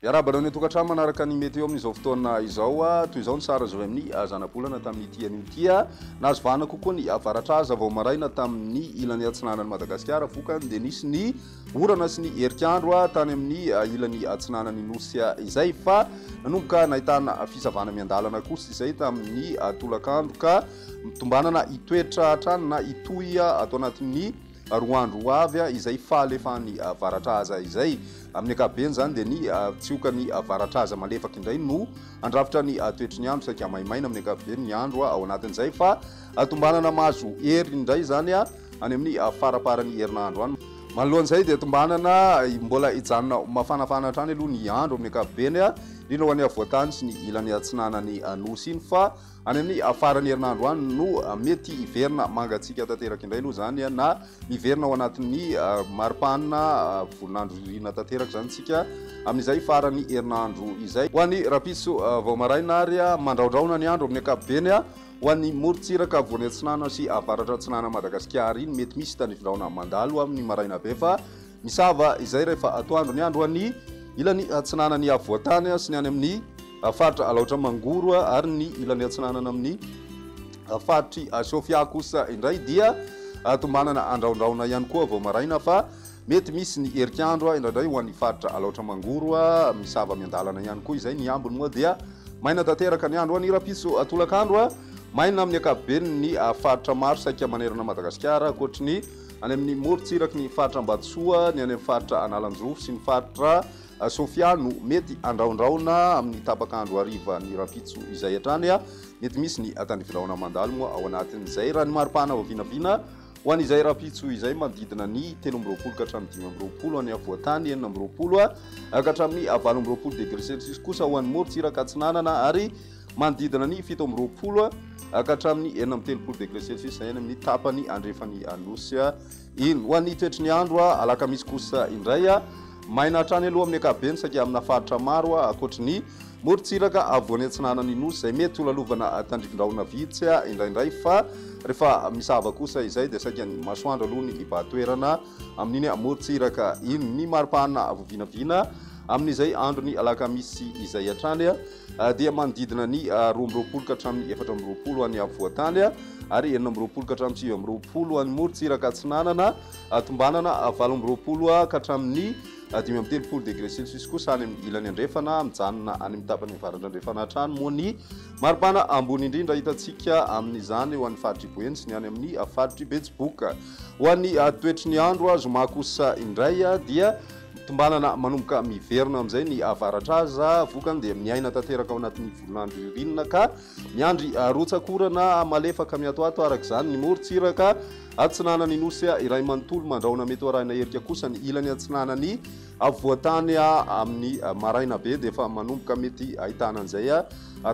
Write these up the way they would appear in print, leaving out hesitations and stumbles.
Fiarabana ny tokantrano manaraka ny météo amin'izao fotoana izao toy izao ny sara zao amin'ny zana-bolana tamin'ity an'ity nazo vahana kokoa ny avaratraza vao maraina tamin'ny ilany atsinanan'ny Madagasikara vokany dia nisy ny orana sy ny herikandro tany amin'ny ilany atsinanan'ny nosy izay fa nanomboka nahitana fisavana miandalana kosa izay tamin'ny tolakandro ka mitombanana itoetra hatrany na itoy atao anatin'ny roa andro avy izay fahalefan'ny avaratraza izay amin'ny ankapobeny zany dia ny tsiokany avaratraza malefaka indray no andrafitra ny toetry ny andro saika maimaina amin'ny ankapobeny ny andro ao anatin'izay fa tombanana mahazo hery indray zany any amin'ny faraparany herinandro any manoloan'izay dia tombanana mbola hijanona mafanafana hatrany aloha ny andro amin'ny ankapobeny indrindra ho an'ny avoatany sy ny ilany atsinanany nosy iny fa any amin'ny farany herinandro any no mety hiverina mangatsika tanteraka indray aloha zany na hiverina ao anatin'ny maripanina volinandro rina tanteraka zany tsika amin'izay farany herinandro izay ho an'ny rapiso vao maraina ary mandraondraona ny andro amin'ny ankapobeny ho an'ny morontsiraka voany atsinana sy avaratra atsinana Madagasikara iny mety misy tanivindraona mandalo amin'ny maraina be fa misava izay rehefa atoandro ny andro any ilany atsinanany avoatany sy ny any amin'ny faritra alaotra mangoro ary ny ilany atsinanana amin'ny faritry sofia kosa indray dia tombanana andraondraona ihany koa vao maraina fa mety misy ny herikandro indraindray ho an'ny faritra alaotra mangoro misava miandalana ihany koa izay ny ambony moa dia maina tanteraka ny andro any rapiso atolakandro maina amin'ny ankapobeny ny faritra maro saika manerana Madagasikara ankoatry ny any amin'ny morontsiraky ny faritra Ambatsoa ny any amin'ny faritra Analanjofo sy ny faritra Sofia no mety andraondraona amin'ny tapakandro ariva ny rapitso izay hatrany mety misy ny tanivindraona mandalo moa ao anatin'izay raha ny maripana vinavina ho an'izay rapitso izay manodidina ny 13 ka hatramin'ny 15 any avoatany 9 ka hatramin'ny 20 degré celsius kosa ho an'ny morontsiraka atsinanana ary manodidina ny 17 ka hatramin'ny 13 degré celsius zay amin'ny tapany andrefany nosy iny ho an'ny toetry ny andro alakamisy kosa indray maina hatrany aloha amin'ny ankapobeny saika amina faritra maro ankoatry ny morontsiraka avoany atsinanany nosy zay mety holalovana tandrivindraona vitsy indraindray fa rehefa misava kosa izay dia saika ny masoandro aloha ny ibatoerana amin'iny morontsiraka iny ny maripana vovinavina amin'izay andro ny alakamisy izay hatrany dia manodidina ny 12 ka hatramin'ny 14 any avoatany ary 19 ka hatramin'ny 20 any morontsiraka atsinanana tombanana 20 ka hatramin'ny 13 degré celsius kosa any amin'ny ilany andrefana mijanona any amin'ny tapany avaratra andrefana hatrany moa ny maripana ambony indrindra hitantsika amin'izany ho an'ny faritry boeny sy ny any amin'ny faritry betsiboka ho an'ny toetry ny andro zoma kosa indray dia tombanana manomboka miverina amin'izay ny avaratraza vokany dia miaina tanteraka ao anatin'ny volinandro rinina ka miandry rotsakorana malefaka miatoato araka izany ny morontsiraka atsinanany nosy iray manontolo mandraona mety hoarahina herika kosa ny ilany atsinanany avoatany amin'ny maraina be dia efa manomboka mety ahitana an'izay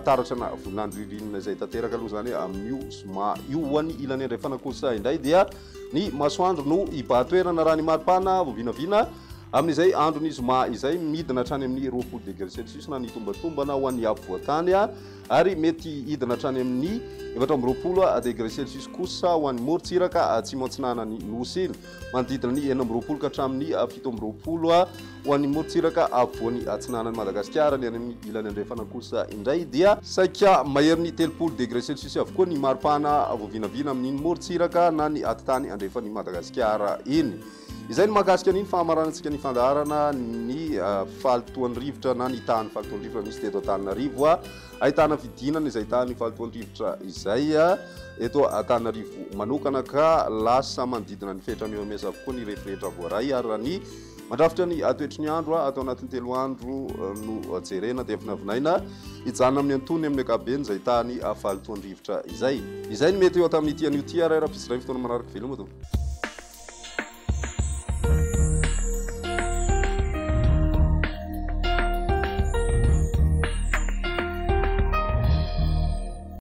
taratra na volinandro rinina izay tanteraka aloha zany amin'io zoma io ho an'ny ilany andrefana kosa indray dia ny masoandro no ibatoerana raha ny maripana vovinavina amin'izay andro ny zoma izay midina hatrany amin'ny 20 degré celsius na ny tombatombana ho an'ny avoatany ary mety hidina hatrany amin'ny 20 degré celsius kosa ho an'ny morontsiraka atsimo atsinanany nosy iny manodidina ny 19 ka hatramin'ny 17 ho an'ny morontsiraka avoany atsinanany Madagasikara ny amin'ny ilany andrefana kosa indray dia saika maherin'ny 30 degré celsius avokoa ny maripana vovinavina amin'iny morontsiraka na ny atitany andrefan'ny Madagasikara iny izay ny mahakasika an'iny fahamaranantsika ny fandaharana ny falitoan'ny rivotra na ny tany falitoan'ny rivotra misy teto Antananarivo ahitana fidinana izay tany falitoan'ny rivotra izay eto Antananarivo manokana ka lasa manodidina ny fehitra mesa avokoa ny rehetrarehetra havoaray ary raha ny mandrafitra ny toetry ny andro atao anatin'ny 3 andro no jerena dia vinavinaina hijanona amin'ny antony amin'ny ankapobeny izay tany falitoan'ny rivotra izay ny mety eo tamin'ity an'io ty raha pisy ray fotoana manaraka veloma to